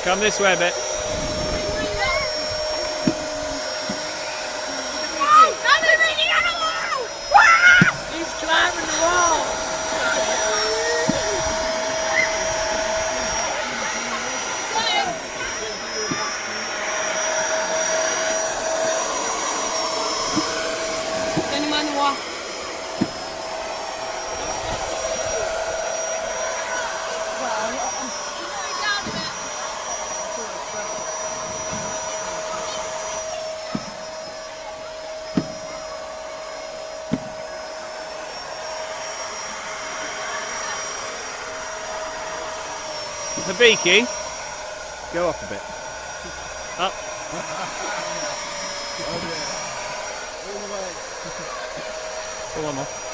Come this way a bit. He's climbing the wall. Stand him on the wall. Habiki, go up a bit. Up. All the way. Pull them off.